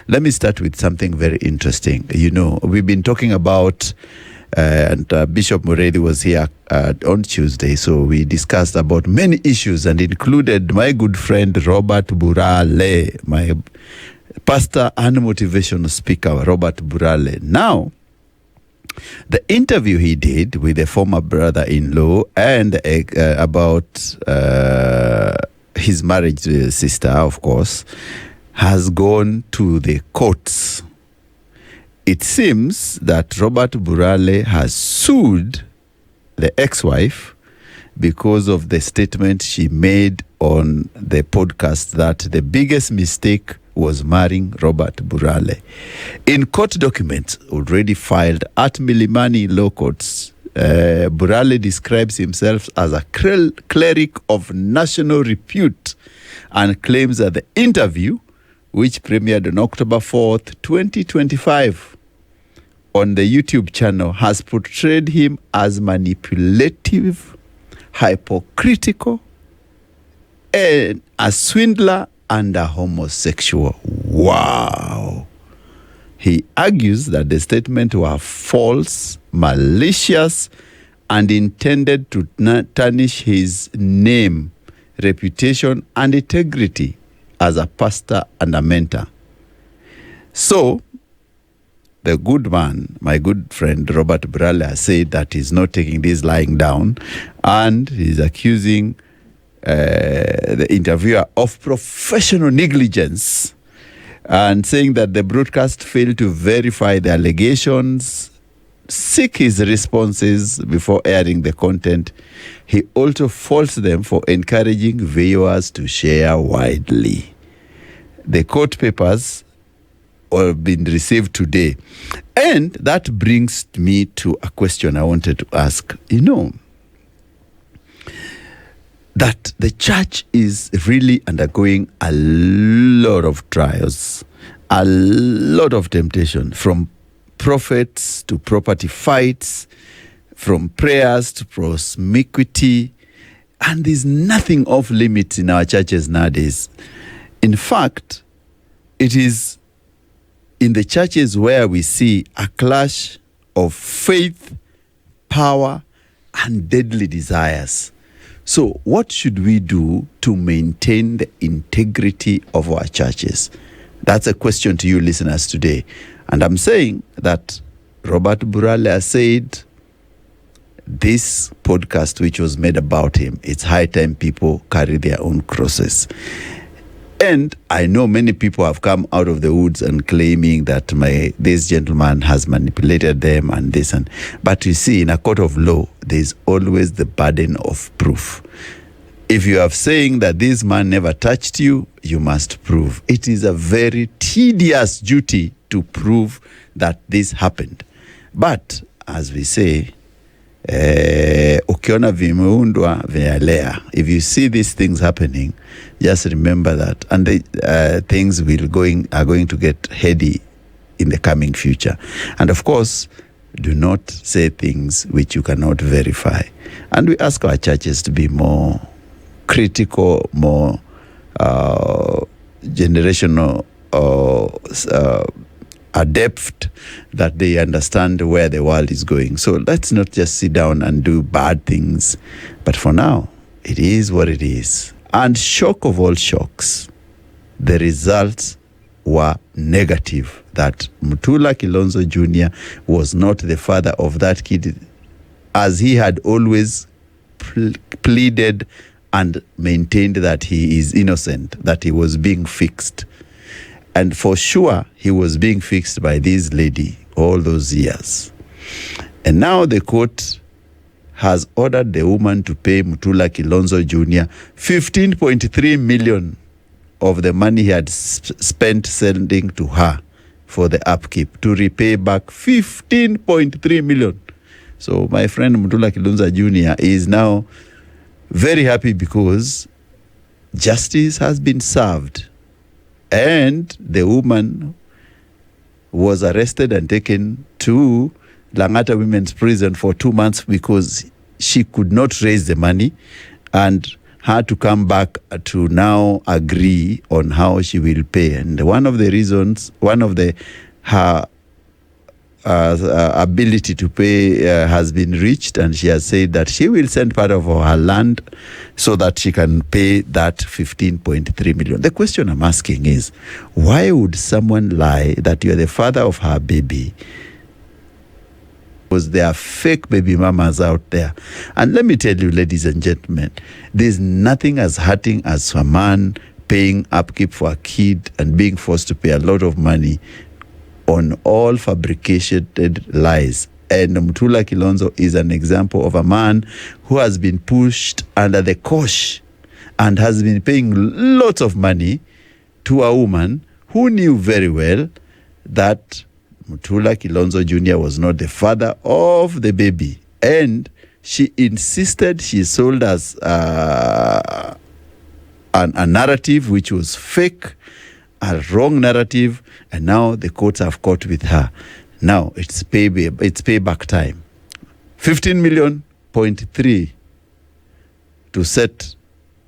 let me start with something very interesting. You know, we've been talking about, and Bishop Muredi was here on Tuesday, so we discussed about many issues and included my good friend Robert Burale, my pastor and motivational speaker, Robert Burale. Now, the interview he did with a former brother-in-law and about his marriage sister, of course, has gone to the courts. It seems that Robert Burale has sued the ex-wife because of the statement she made on the podcast that the biggest mistake was marrying Robert Burale. In court documents already filed at Milimani Law Courts, Burale describes himself as a cleric of national repute and claims that the interview, which premiered on October 4th, 2025, on the YouTube channel, has portrayed him as manipulative, hypocritical, and a swindler and a homosexual. Wow. He argues that the statements were false, malicious, and intended to tarnish his name, reputation, and integrity as a pastor and a mentor. So, the good man, my good friend Robert Burale, has said that he's not taking this lying down, and he's accusing the interviewer of professional negligence and saying that the broadcast failed to verify the allegations, seek his responses before airing the content. He also faults them for encouraging viewers to share widely. The court papers have been received today. And that brings me to a question I wanted to ask. You know, that the church is really undergoing a lot of trials, a lot of temptation, from prophets to property fights, from prayers to promiscuity, and there's nothing off limits in our churches nowadays. In fact, it is in the churches where we see a clash of faith, power, and deadly desires. So what should we do to maintain the integrity of our churches? That's a question to you listeners today. And I'm saying that Robert Burale has said this podcast, which was made about him, it's high time people carry their own crosses. And I know many people have come out of the woods and claiming that this gentleman has manipulated them and this and. But you see, in a court of law, there's always the burden of proof. If you are saying that this man never touched you, you must prove. It is a very tedious duty to prove that this happened. But as we say, ukiona vimeundwa vinalea. If you see these things happening, just remember that, and things are going to get heady in the coming future. And of course, do not say things which you cannot verify. And we ask our churches to be more critical, more generational, adept, that they understand where the world is going. So let's not just sit down and do bad things. But for now, it is what it is. And shock of all shocks, the results were negative. That Mutula Kilonzo Jr. was not the father of that kid, as he had always pleaded and maintained that he is innocent, that he was being fixed. And for sure, he was being fixed by this lady all those years. And now the court has ordered the woman to pay Mutula Kilonzo Jr. 15.3 million of the money he had spent sending to her for the upkeep, to repay back 15.3 million. So my friend Mutula Kilonzo Jr. is now very happy because justice has been served. And the woman was arrested and taken to Langata Women's Prison for 2 months because she could not raise the money, and her to come back to now agree on how she will pay. And one of the reasons, her ability to pay has been reached, and she has said that she will send part of her land so that she can pay that 15.3 million. The question I'm asking is, why would someone lie that you're the father of her baby? Because there are fake baby mamas out there. And let me tell you, ladies and gentlemen, there's nothing as hurting as a man paying upkeep for a kid and being forced to pay a lot of money on all fabricated lies. And Mutula Kilonzo is an example of a man who has been pushed under the cosh and has been paying lots of money to a woman who knew very well that Mutula Kilonzo Jr. was not the father of the baby. And she insisted, she sold us a narrative which was fake, a wrong narrative, and now the courts have caught with her. Now it's payback time. 15 million, 0.3 to set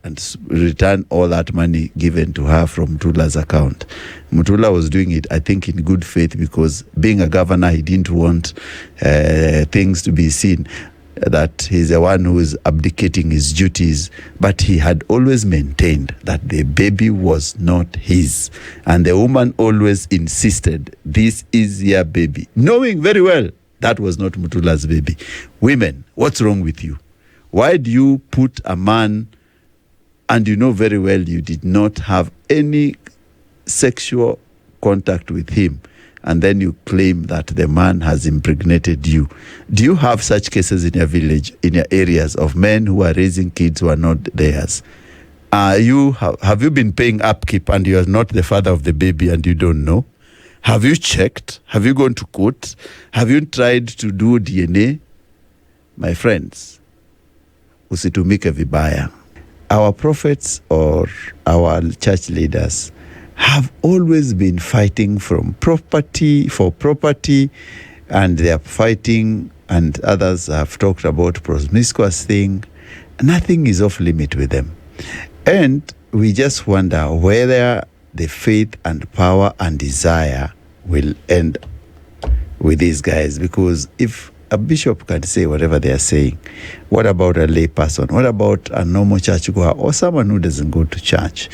and return all that money given to her from Mutula's account. Mutula was doing it, I think, in good faith, because being a governor, he didn't want things to be seen that he's the one who is abdicating his duties, but he had always maintained that the baby was not his. And the woman always insisted, this is your baby, knowing very well that was not Mutula's baby. Women, what's wrong with you? Why do you put a man, and you know very well you did not have any sexual contact with him, and then you claim that the man has impregnated you? Do you have such cases in your village, in your areas, of men who are raising kids who are not theirs? Have you been paying upkeep and you are not the father of the baby and you don't know? Have you checked? Have you gone to court? Have you tried to do DNA? My friends, usitumike vibaya. Our prophets or our church leaders have always been fighting for property, and they are fighting, and others have talked about promiscuous thing. Nothing is off limit with them. And we just wonder whether the faith and power and desire will end with these guys. Because if a bishop can say whatever they are saying, what about a lay person? What about a normal churchgoer or someone who doesn't go to church?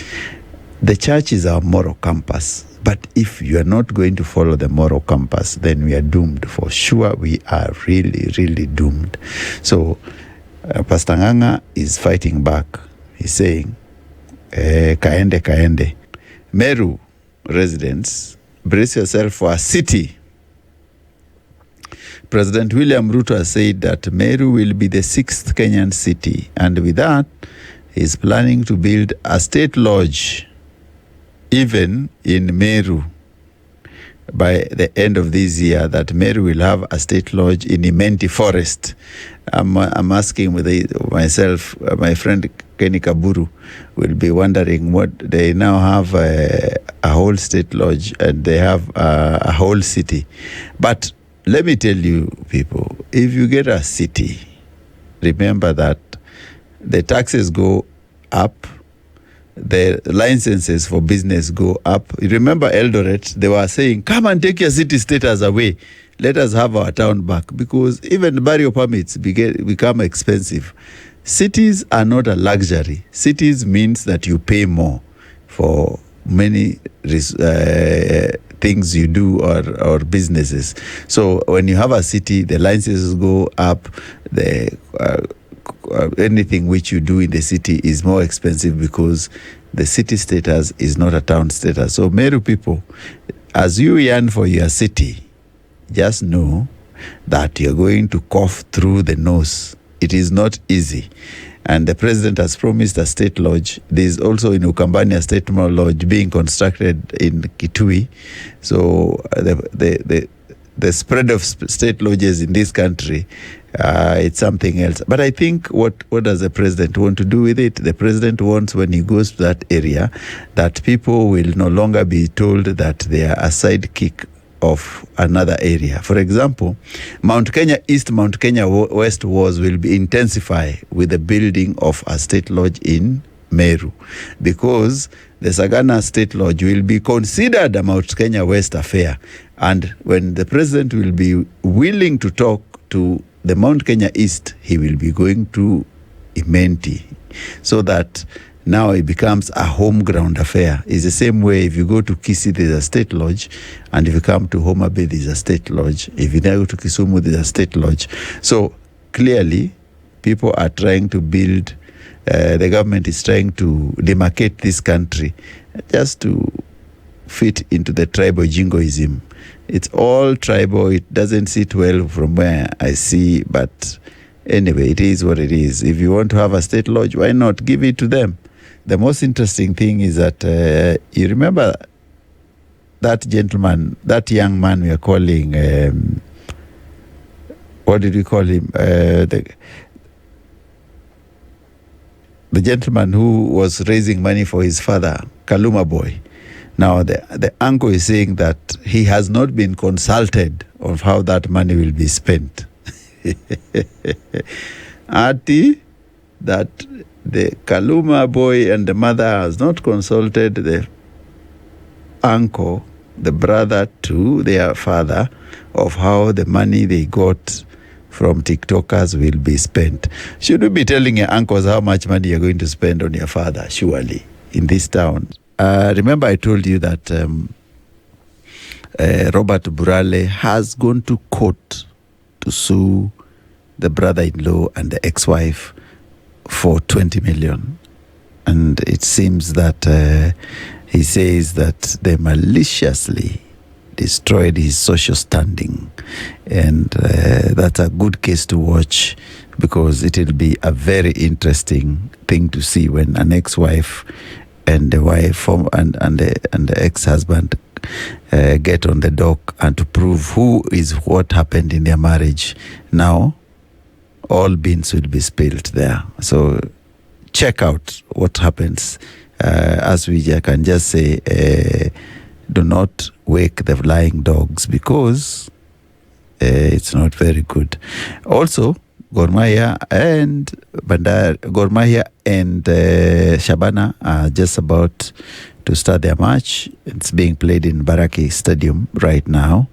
The church is our moral compass. But if you are not going to follow the moral compass, then we are doomed. For sure, we are really, really doomed. So, Pastor Nganga is fighting back. He's saying, kaende. Meru residents, brace yourself for a city. President William Ruto has said that Meru will be the 6th Kenyan city. And with that, he's planning to build a state lodge even in Meru by the end of this year, that Meru will have a state lodge in Imenti Forest. I'm asking myself, my friend Kenny Kaburu will be wondering what they now have a whole state lodge, and they have a whole city. But let me tell you, people, if you get a city, remember that the taxes go up, the licenses for business go up. Remember Eldoret, they were saying, come and take your city status away. Let us have our town back, because even burial permits become expensive. Cities are not a luxury. Cities means that you pay more for many things you do or businesses. So when you have a city, the licenses go up, anything which you do in the city is more expensive because the city status is not a town status. So Meru people, as you yearn for your city, just know that you're going to cough through the nose. It is not easy. And the president has promised a state lodge. There is also in Ukambani a state lodge being constructed in Kitui. So the spread of state lodges in this country, it's something else. But I think what does the president want to do with it? The president wants, when he goes to that area, that people will no longer be told that they are a sidekick of another area. For example, Mount Kenya East, Mount Kenya West wars will be intensified with the building of a state lodge in Meru, because the Sagana State Lodge will be considered a Mount Kenya West affair. And when the president will be willing to talk to the Mount Kenya East, he will be going to Imenti, so that now it becomes a home ground affair. It's the same way if you go to Kisii, there's a state lodge, and if you come to Homa Bay, there's a state lodge. If you go to Kisumu, there's a state lodge. So clearly, people are trying to build, the government is trying to demarcate this country just to fit into the tribal jingoism. It's all tribal. It doesn't sit well from where I see, but anyway, it is what it is. If you want to have a state lodge, why not give it to them? The most interesting thing is that you remember that gentleman, that young man we are calling, what did we call him? The gentleman who was raising money for his father, Kaluma Boy. Now, the uncle is saying that he has not been consulted of how that money will be spent. Ati, that the Kaluma Boy and the mother has not consulted the uncle, the brother to their father, of how the money they got from TikTokers will be spent. Should we be telling your uncles how much money you're going to spend on your father, surely, in this town? Remember I told you that Robert Burale has gone to court to sue the brother-in-law and the ex-wife for 20 million. And it seems that he says that they maliciously destroyed his social standing. And that's a good case to watch, because it will be a very interesting thing to see when an ex-wife and the wife and the ex-husband get on the dock and to prove who is what happened in their marriage. Now, all beans will be spilled there. So check out what happens. As we can just say, do not wake the lying dogs, because it's not very good. Also, Gor Mahia and Shabana are just about to start their match. It's being played in Baraki Stadium right now.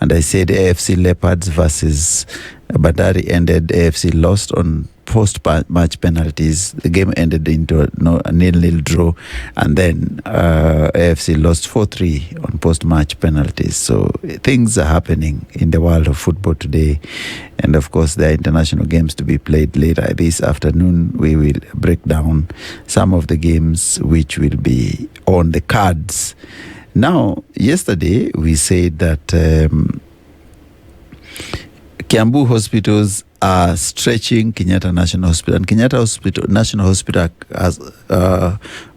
And I said AFC Leopards versus Bandari ended. AFC lost on post-match penalties. The game ended into a 0-0 draw. And then AFC lost 4-3 on post-match penalties. So things are happening in the world of football today. And of course, there are international games to be played later this afternoon. We will break down some of the games which will be on the cards. Now, yesterday we said that Kiambu hospitals are stretching Kenyatta National Hospital. And Kenyatta National Hospital, as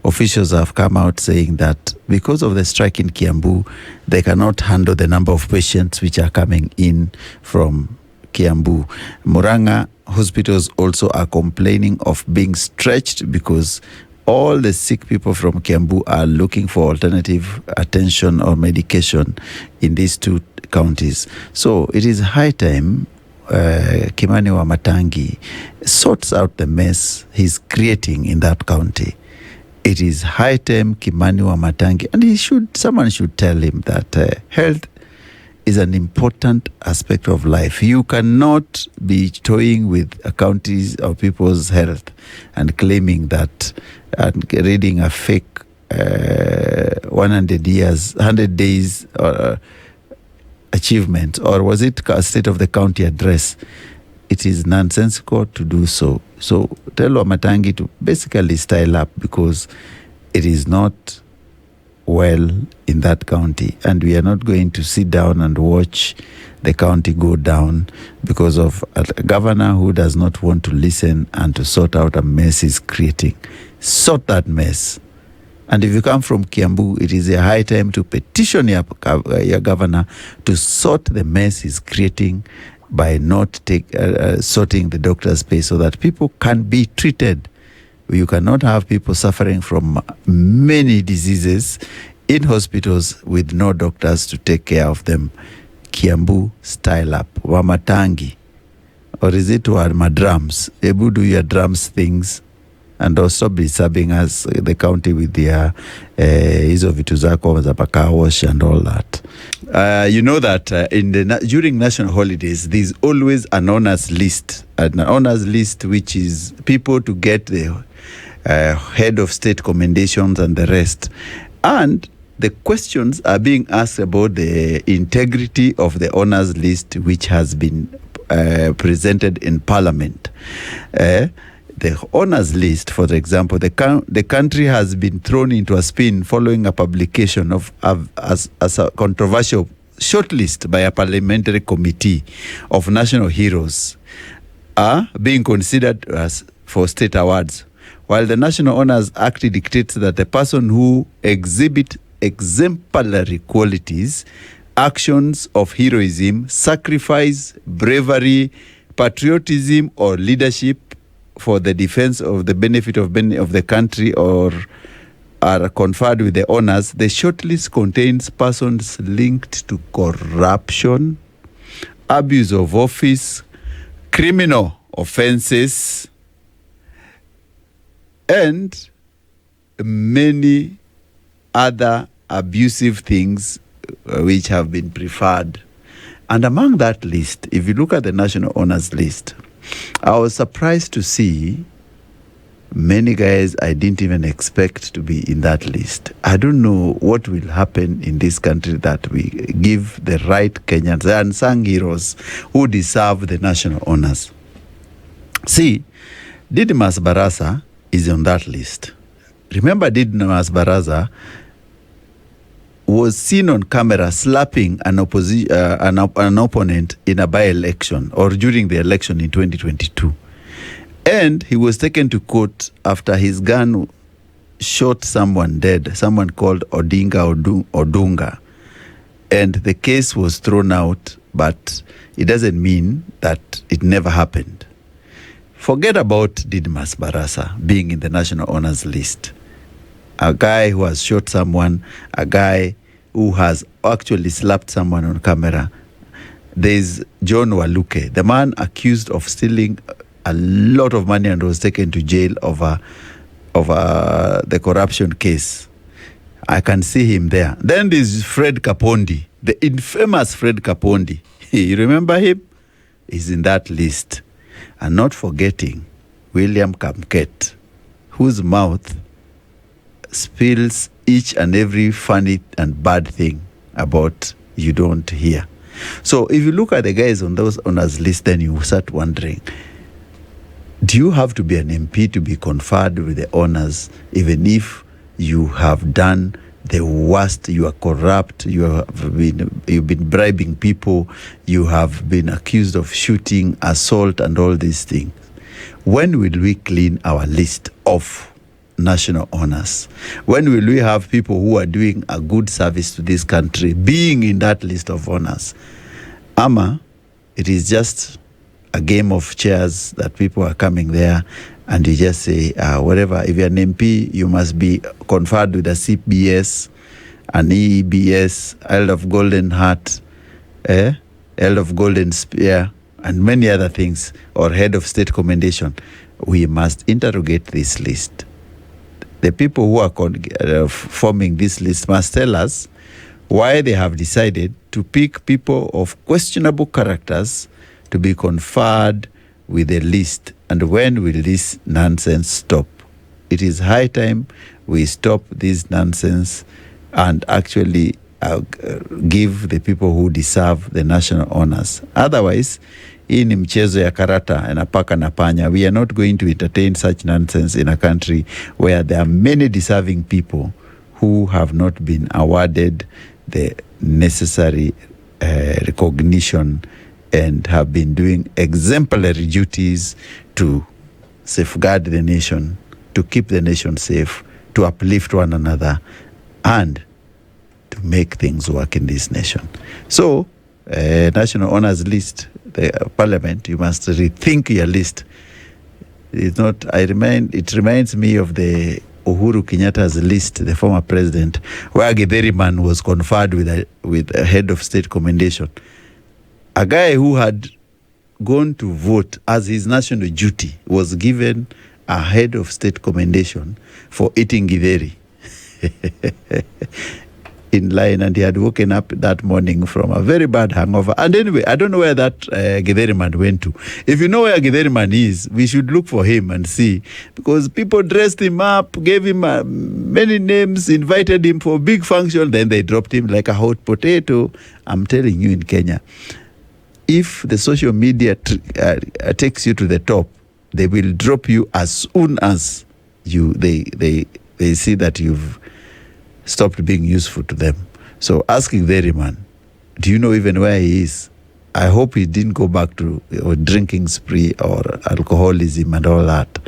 officials have come out saying that because of the strike in Kiambu, they cannot handle the number of patients which are coming in from Kiambu. Murang'a hospitals also are complaining of being stretched because all the sick people from Kiambu are looking for alternative attention or medication in these two counties. So it is high time Kimani Wamatangi sorts out the mess he's creating in that county. It is high time Kimani Wamatangi, and someone should tell him that health is an important aspect of life. You cannot be toying with counties or people's health and claiming that and reading a fake 100 days achievement, or was it a state of the county address? It is nonsensical to do so. So tell Wamatangi to basically style up, because it is not well in that county, and we are not going to sit down and watch the county go down because of a governor who does not want to listen and to sort out a mess he's creating. Sort that mess. And if you come from Kiambu, it is a high time to petition your governor to sort the mess he's creating by not sorting the doctor's pay so that people can be treated. You cannot have people suffering from many diseases in hospitals with no doctors to take care of them. Kiambu style up. Wamatangi. Or is it Madrums? Ebu do your drums things and also be serving us the county with their hizo vitu zako za paka wash and all that. You know that during national holidays, there's always an honors list. An honors list which is people to get the head of state commendations and the rest. And the questions are being asked about the integrity of the honors list which has been presented in Parliament. The honors list, for example, the country has been thrown into a spin following a publication of as a controversial shortlist by a parliamentary committee of national heroes are being considered as for state awards. While the National Honors Act dictates that the person who exhibit exemplary qualities, actions of heroism, sacrifice, bravery, patriotism, or leadership for the defense of the benefit of the country or are conferred with the honors, the shortlist contains persons linked to corruption, abuse of office, criminal offenses, and many other abusive things which have been preferred. And among that list, if you look at the National Honors List, I was surprised to see many guys I didn't even expect to be in that list. I don't know what will happen in this country that we give the right Kenyans, the unsung heroes who deserve the national honors. See, Didmas Barasa is on that list. Remember, Didmas Barasa was seen on camera slapping an opponent in a by-election or during the election in 2022. And he was taken to court after his gun shot someone dead, someone called Odunga. And the case was thrown out, but it doesn't mean that it never happened. Forget about Didmas Barasa being in the National Honors List. A guy who has shot someone, a guy who has actually slapped someone on camera. There's John Waluke, the man accused of stealing a lot of money and was taken to jail over the corruption case. I can see him there. Then there's Fred Kapondi, the infamous Fred Kapondi. You remember him? He's in that list. And not forgetting William Kamket, whose mouth spills each and every funny and bad thing about you don't hear. So if you look at the guys on those honors list, then you start wondering, do you have to be an MP to be conferred with the honors, even if you have done the worst, you are corrupt, you've been bribing people, you have been accused of shooting, assault, and all these things? When will we clean our list of national honors? When will we have people who are doing a good service to this country being in that list of honors? Ama, it is just a game of chairs that people are coming there and you just say, whatever, if you're an MP, you must be conferred with a CBS, an EBS, Earl of Golden Heart, Earl of Golden Spear, and many other things, or head of state commendation. We must interrogate this list. The people who are forming this list must tell us why they have decided to pick people of questionable characters to be conferred with a list, and when will this nonsense stop? It is high time we stop this nonsense and actually give the people who deserve the national honors. Otherwise, hii ni mchezo ya karata na paka na panya. We are not going to entertain such nonsense in a country where there are many deserving people who have not been awarded the necessary recognition and have been doing exemplary duties to safeguard the nation, to keep the nation safe, to uplift one another, and to make things work in this nation. So, National Honors List, the Parliament, you must rethink your list. It's not. It reminds me of the Uhuru Kenyatta's list, the former president, where Githeriman was conferred with a head of state commendation. A guy who had gone to vote as his national duty was given a head of state commendation for eating githeri in line, and he had woken up that morning from a very bad hangover. And anyway, I don't know where that Githeriman went to. If you know where Githeriman is, we should look for him and see, because people dressed him up, gave him many names, invited him for a big function, then they dropped him like a hot potato. I'm telling you, in Kenya, if the social media takes you to the top, they will drop you as soon as they see that you've stopped being useful to them. So asking Githeriman, do you know even where he is? I hope he didn't go back to a drinking spree or alcoholism and all that.